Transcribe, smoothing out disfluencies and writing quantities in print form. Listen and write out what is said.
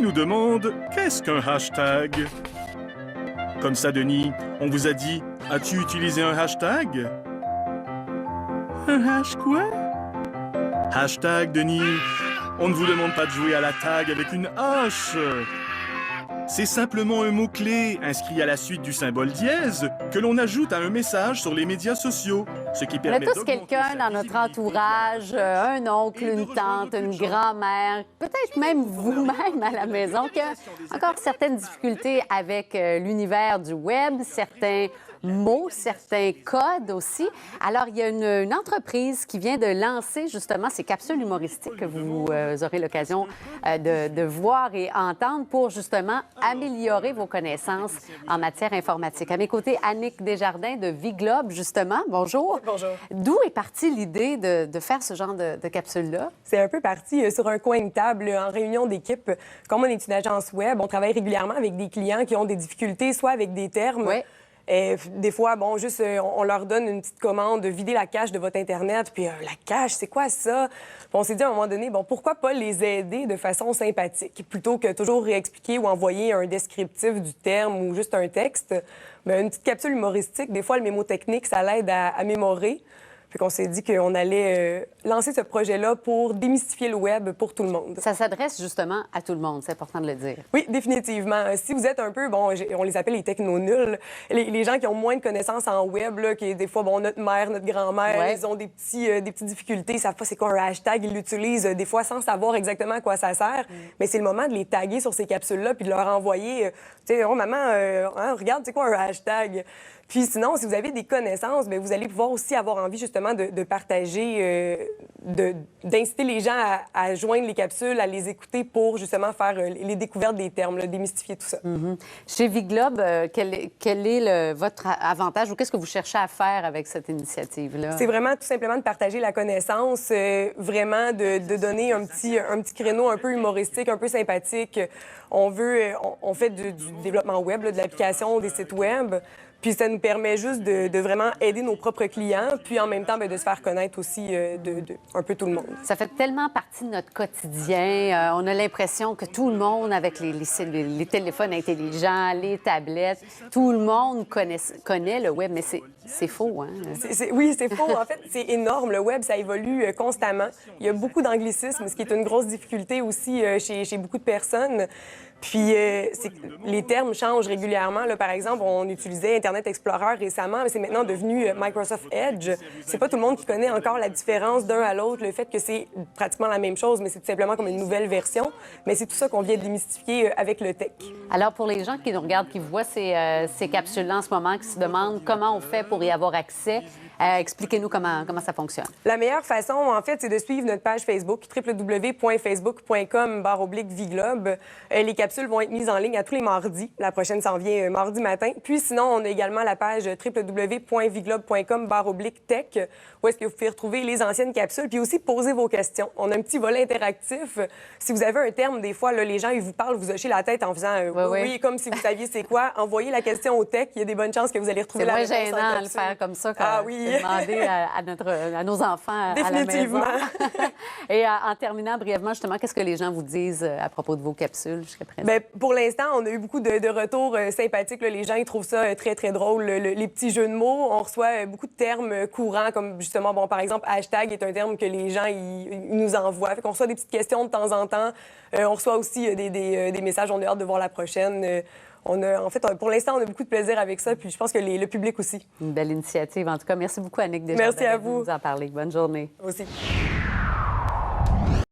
nous demande qu'est-ce qu'un hashtag? Comme ça, Denis, on vous a dit « As-tu utilisé un hashtag ?» Un hash quoi? Hashtag, Denis. On ne vous demande pas de jouer à la tag avec une hache. C'est simplement un mot-clé inscrit à la suite du symbole dièse que l'on ajoute à un message sur les médias sociaux, ce qui permet On a tous quelqu'un dans notre entourage, un oncle, une tante, une grand-mère, peut-être même vous-même à la maison, qui a encore certaines difficultés avec l'univers du web, certains mots, certains codes aussi. Alors, il y a une entreprise qui vient de lancer justement ces capsules humoristiques que vous aurez l'occasion de voir et entendre pour justement améliorer vos connaissances en matière informatique. À mes côtés, Annick Desjardins de Viglobe, justement. Bonjour. Bonjour. D'où est partie l'idée de faire ce genre de capsule-là? C'est un peu parti sur un coin de table, en réunion d'équipe. Comme on est une agence web, on travaille régulièrement avec des clients qui ont des difficultés, soit avec des termes. Oui. Des fois, bon, juste, on leur donne une petite commande de vider la cache de votre Internet. Puis, la cache, c'est quoi ça? Puis on s'est dit à un moment donné, bon, pourquoi pas les aider de façon sympathique? Plutôt que toujours réexpliquer ou envoyer un descriptif du terme ou juste un texte, bien, une petite capsule humoristique, des fois, le mémotechnique, ça l'aide à mémorer. Fait qu'on s'est dit qu'on allait lancer ce projet-là pour démystifier le web pour tout le monde. Ça s'adresse justement à tout le monde, c'est important de le dire. Oui, définitivement. Si vous êtes un peu, bon, on les appelle les techno-nuls, les gens qui ont moins de connaissances en web, là, qui des fois, bon, notre mère, notre grand-mère, Ouais. ils ont des petites difficultés, ils savent pas c'est quoi un hashtag, ils l'utilisent des fois sans savoir exactement à quoi ça sert. Mais c'est le moment de les taguer sur ces capsules-là puis de leur envoyer, tu sais, oh maman, regarde, c'est quoi un hashtag? Puis sinon, si vous avez des connaissances, bien, vous allez pouvoir aussi avoir envie justement de partager, d'inciter les gens à joindre les capsules, à les écouter pour justement faire les découvertes des termes, là, démystifier tout ça. Chez Viglobe, quel est votre avantage ou qu'est-ce que vous cherchez à faire avec cette initiative-là? C'est vraiment tout simplement de partager la connaissance, vraiment de donner un petit créneau un peu humoristique, un peu sympathique. On fait du développement web, là, de l'application, des sites web. Puis ça nous permet juste de vraiment aider nos propres clients, puis en même temps, bien, de se faire connaître aussi un peu tout le monde. Ça fait tellement partie de notre quotidien. On a l'impression que tout le monde, avec les téléphones intelligents, les tablettes, tout le monde connaît le web, mais c'est faux, hein? Oui, c'est faux. En fait, c'est énorme. Le web, ça évolue constamment. Il y a beaucoup d'anglicismes, ce qui est une grosse difficulté aussi chez beaucoup de personnes. Puis, les termes changent régulièrement. Là, par exemple, on utilisait Internet Explorer récemment, mais c'est maintenant devenu Microsoft Edge. C'est pas tout le monde qui connaît encore la différence d'un à l'autre, le fait que c'est pratiquement la même chose, mais c'est tout simplement comme une nouvelle version. Mais c'est tout ça qu'on vient démystifier avec le tech. Alors, pour les gens qui nous regardent, qui voient ces capsules-là en ce moment, qui se demandent comment on fait pour y avoir accès, expliquez-nous comment ça fonctionne. La meilleure façon, en fait, c'est de suivre notre page Facebook, www.facebook.com/Viglobe. Les capsules vont être mises en ligne à tous les mardis. La prochaine s'en vient mardi matin. Puis sinon, on a également la page www.viglobe.com/tech, où est-ce que vous pouvez retrouver les anciennes capsules, puis aussi poser vos questions. On a un petit volet interactif. Si vous avez un terme, des fois, là, les gens, ils vous parlent, vous hochez la tête en faisant oui, comme si vous saviez c'est quoi. Envoyez la question au tech. Il y a des bonnes chances que vous allez retrouver la réponse. C'est moins gênant de le faire comme ça quand demander à nos enfants Définitivement. à la maison. Et en terminant brièvement, justement, qu'est-ce que les gens vous disent à propos de vos capsules jusqu'à présent? Bien, pour l'instant, on a eu beaucoup de retours sympathiques. Là. Les gens ils trouvent ça très, très drôle. Les petits jeux de mots, on reçoit beaucoup de termes courants, comme justement, bon, par exemple, hashtag est un terme que les gens ils nous envoient. Fait qu'on reçoit des petites questions de temps en temps. On reçoit aussi des messages. On a hâte de voir la prochaine. En fait, pour l'instant, on a beaucoup de plaisir avec ça, puis je pense que le public aussi. Une belle initiative. En tout cas, merci beaucoup, Annick Desjardins. Merci à vous. De nous en parler. Bonne journée. Aussi.